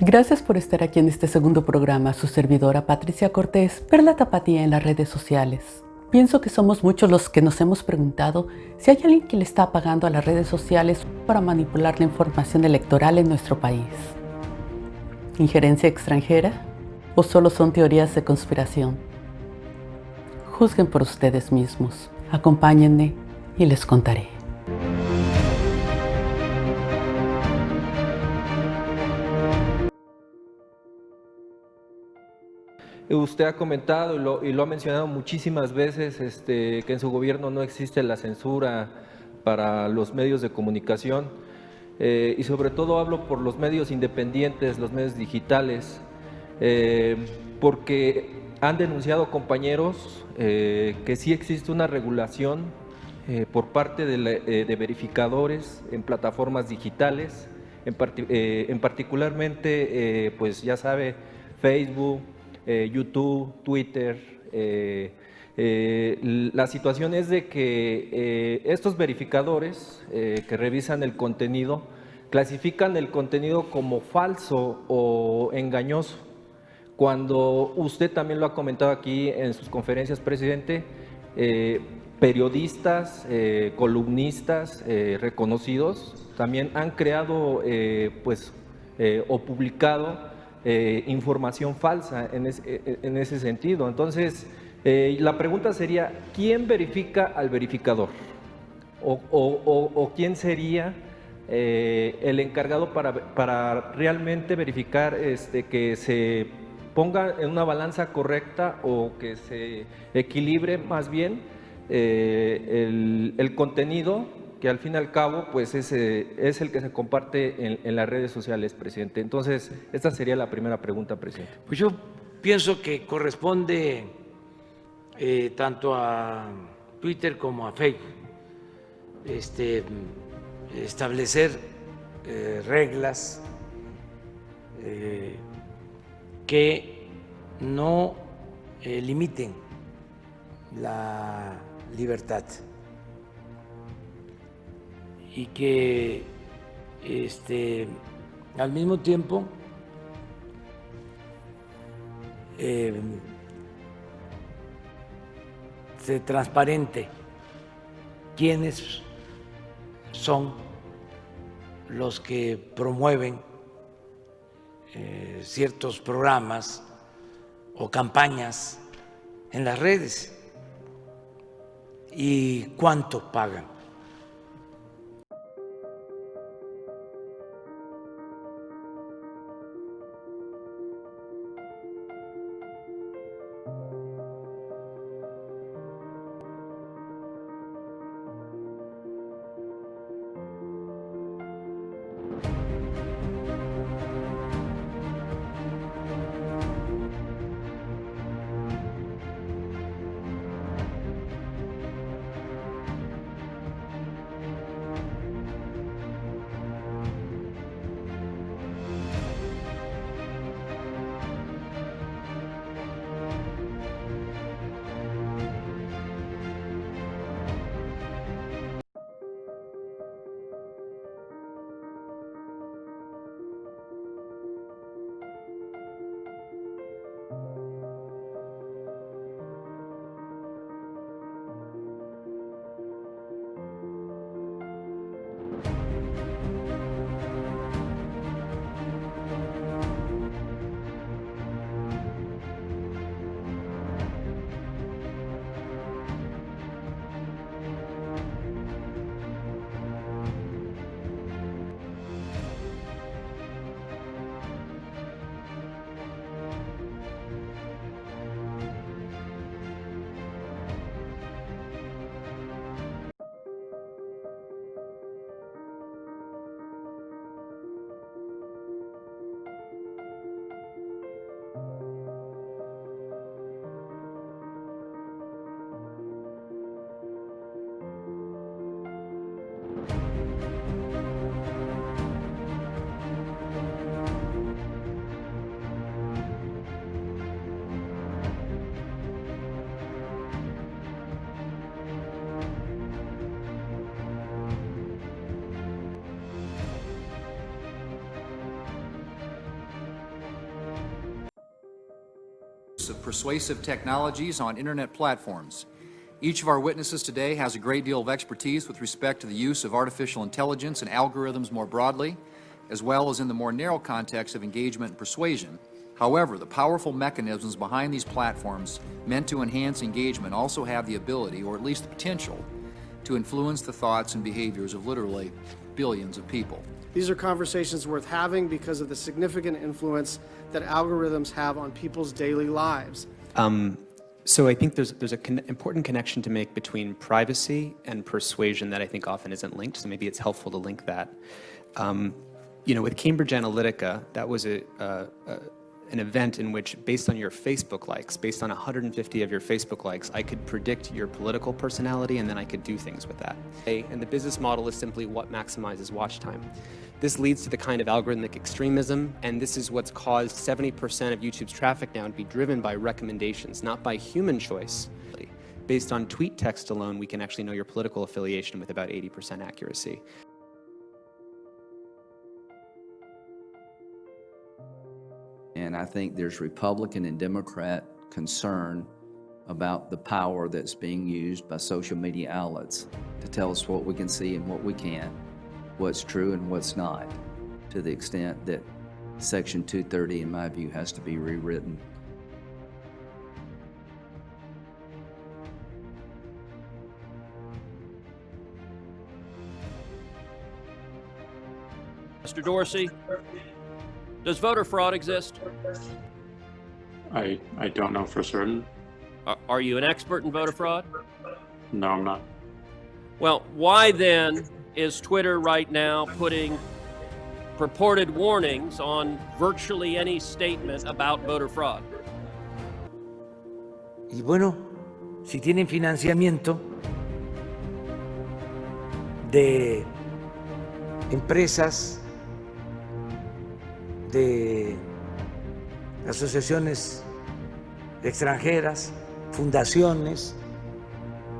Gracias por estar aquí en este segundo programa. Su servidora Patricia Cortés, Perla Tapatía en las redes sociales. Pienso que somos muchos los que nos hemos preguntado si hay alguien que le está pagando a las redes sociales para manipular la información electoral en nuestro país. ¿Injerencia extranjera? ¿O solo son teorías de conspiración? Juzguen por ustedes mismos. Acompáñenme y les contaré. Usted ha comentado y lo ha mencionado muchísimas veces que en su gobierno no existe la censura para los medios de comunicación y sobre todo hablo por los medios independientes, los medios digitales, porque han denunciado compañeros que sí existe una regulación por parte de verificadores en plataformas digitales, en particularmente, pues ya sabe, Facebook, YouTube, Twitter. La situación es de que estos verificadores que revisan el contenido clasifican el contenido como falso o engañoso, cuando usted también lo ha comentado aquí en sus conferencias, presidente, periodistas, columnistas reconocidos también han creado o publicado información falsa en ese sentido. Entonces, la pregunta sería, ¿quién verifica al verificador? ¿O quién sería el encargado para realmente verificar que se ponga en una balanza correcta o que se equilibre más bien el contenido, que al fin y al cabo pues es el que se comparte en las redes sociales, presidente? Entonces, esta sería la primera pregunta, presidente. Pues yo pienso que corresponde tanto a Twitter como a Facebook establecer reglas que no limiten la libertad y que al mismo tiempo se transparente quiénes son los que promueven ciertos programas o campañas en las redes y cuánto pagan. Of persuasive technologies on internet platforms. Each of our witnesses today has a great deal of expertise with respect to the use of artificial intelligence and algorithms more broadly, as well as in the more narrow context of engagement and persuasion. However, the powerful mechanisms behind these platforms meant to enhance engagement also have the ability, or at least the potential, to influence the thoughts and behaviors of literally billions of people. These are conversations worth having because of the significant influence that algorithms have on people's daily lives. So I think there's an important connection to make between privacy and persuasion that I think often isn't linked, so maybe it's helpful to link that. With Cambridge Analytica, that was an event in which, based on your Facebook likes, based on 150 of your Facebook likes, I could predict your political personality and then I could do things with that. And the business model is simply what maximizes watch time. This leads to the kind of algorithmic extremism, and this is what's caused 70% of YouTube's traffic now to be driven by recommendations, not by human choice. Based on tweet text alone, we can actually know your political affiliation with about 80% accuracy. And I think there's Republican and Democrat concern about the power that's being used by social media outlets to tell us what we can see and what we can't, what's true and what's not, to the extent that Section 230, in my view, has to be rewritten. Mr. Dorsey, does voter fraud exist? I don't know for certain. Are you an expert in voter fraud? No, I'm not. Well, why then is Twitter right now putting purported warnings on virtually any statement about voter fraud? Y bueno, si tienen financiamiento de empresas, de asociaciones extranjeras, fundaciones,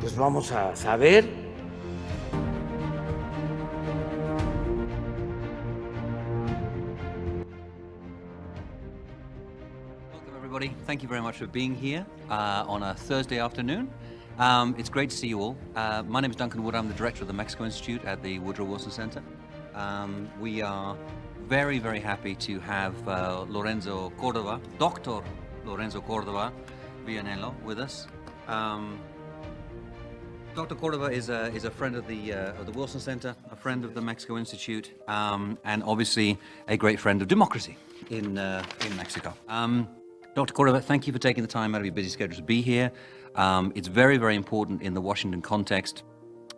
pues vamos a saber. Welcome everybody. Thank you very much for being here on a Thursday afternoon. It's great to see you all. My name is Duncan Wood. I'm the director of the Mexico Institute at the Woodrow Wilson Center. We are very, very happy to have Lorenzo Cordova, Dr. Lorenzo Cordova Villanello with us. Dr. Cordova is a friend of the Wilson Center, a friend of the Mexico Institute, and obviously a great friend of democracy in Mexico. Dr. Cordova, thank you for taking the time out of your busy schedule to be here. It's very, very important in the Washington context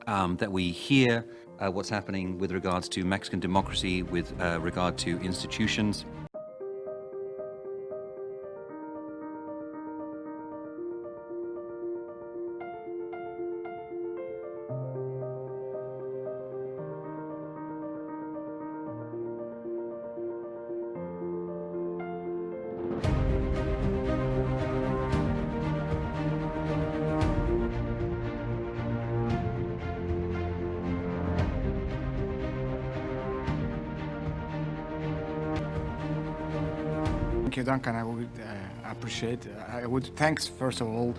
that we hear what's happening with regards to Mexican democracy, with regard to institutions. Thank you, Duncan. I would appreciate. I would thanks first of all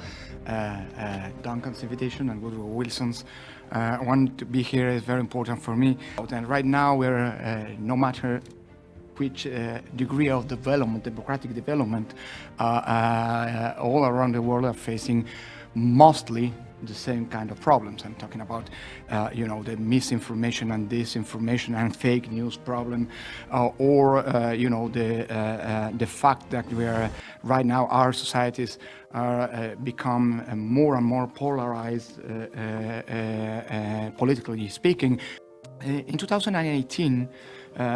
Duncan's invitation and Woodrow Wilson's. Want to be here is very important for me. And right now, we're no matter which degree of development, democratic development, all around the world are facing mostly the same kind of problems. I'm talking about, the misinformation and disinformation and fake news problem, or the fact that we are right now our societies are become more and more polarized, politically speaking. In 2018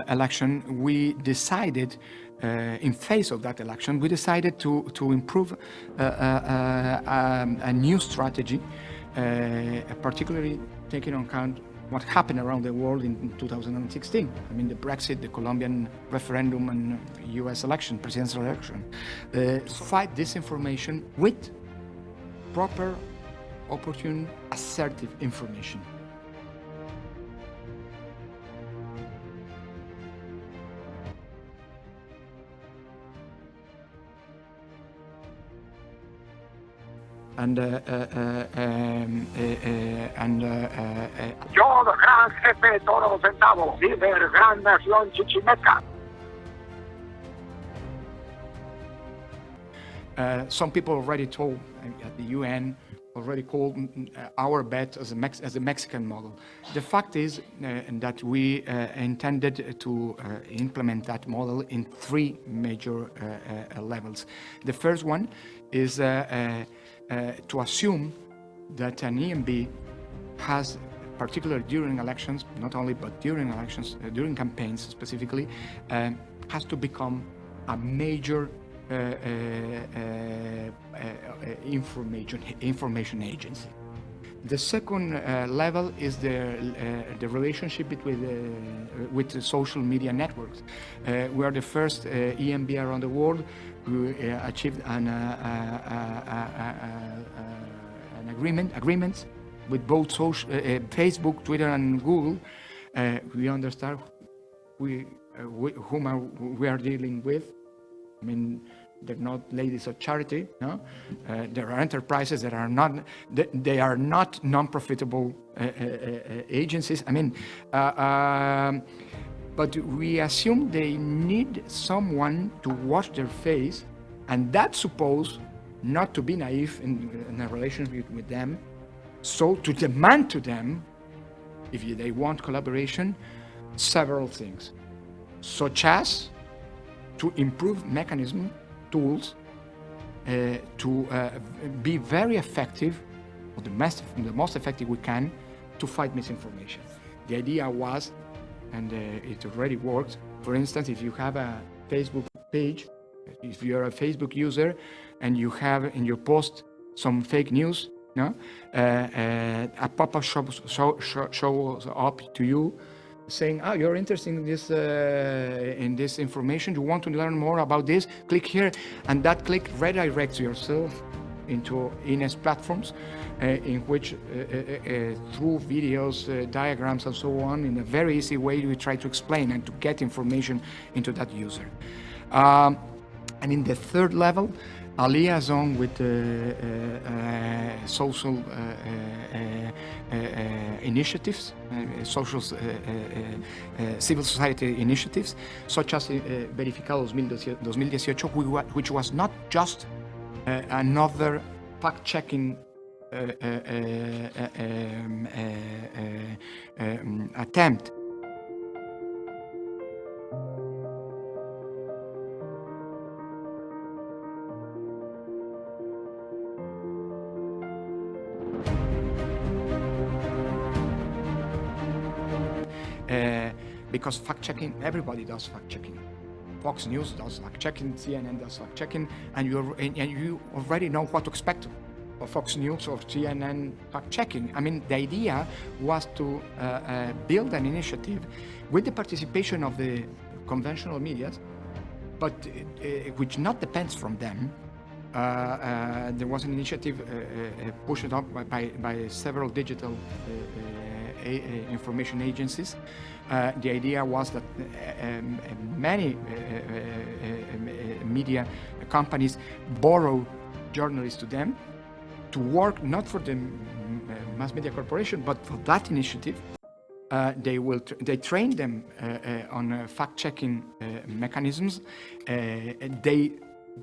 election, we decided. In face of that election, we decided to improve a new strategy, particularly taking into account what happened around the world in 2016. I mean, the Brexit, the Colombian referendum, and U.S. election, presidential election. Fight disinformation with proper, opportune, assertive information. and Yo, gran jefe Toro Centavo, líder gran nación chichimeca. Some people already told at the UN, already called our bet as a Mexican model. The fact is that we intended to implement that model in 3 major levels. The first one is to assume that an EMB has, particularly during elections, not only but during elections, during campaigns specifically, has to become a major information agency. The second level is the relationship with the social media networks. We are the first EMB around the world who achieved an agreements with both Facebook, Twitter, and Google. We understand whom we are dealing with. I mean, they're not ladies of charity. No, there are enterprises that are not. They are not non-profitable agencies. I mean, but we assume they need someone to watch their face, and that's supposed not to be naive in a relationship with them. So to demand to them, if they want collaboration, several things, such as to improve mechanism, tools, to be very effective, or the most effective we can, to fight misinformation. The idea was, and it already works, for instance, if you have a Facebook page, if you're a Facebook user, and you have in your post some fake news, no? A pop-up shows up to you, saying, "Oh, you're interested in this information. You want to learn more about this? Click here," and that click redirects yourself into Ines platforms, in which, through videos, diagrams, and so on, in a very easy way, we try to explain and to get information into that user. And in the third level, a liaison with social initiatives, civil society initiatives, such as Verificado 2018, which was not just another fact-checking attempt. Because fact-checking, everybody does fact-checking. Fox News does fact-checking, CNN does fact-checking, and you already know what to expect of Fox News or CNN fact-checking. I mean, the idea was to build an initiative with the participation of the conventional media, but which not depends from them. There was an initiative pushed up by several digital information agencies. The idea was that many media companies borrow journalists to them to work not for the mass media corporation, but for that initiative. They train them on fact-checking mechanisms. They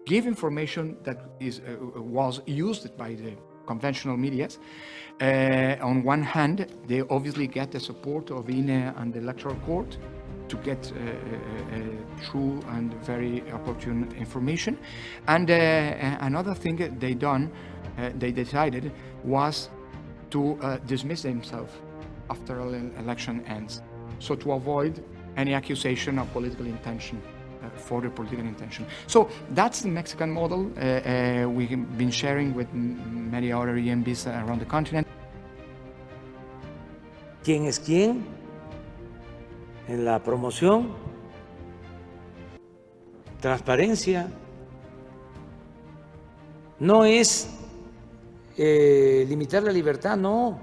give information that was used by the conventional medias. On one hand, they obviously get the support of INE and the Electoral Court to get true and very opportune information. And another thing they decided was to dismiss themselves after an election ends, so to avoid any accusation of political intention. For the political intention. So that's the Mexican model we've been sharing with many other EMBs around the continent. ¿Quién es quién? En la promoción, transparencia. No es limitar la libertad, no,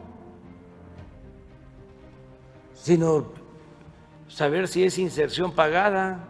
sino saber si es inserción pagada.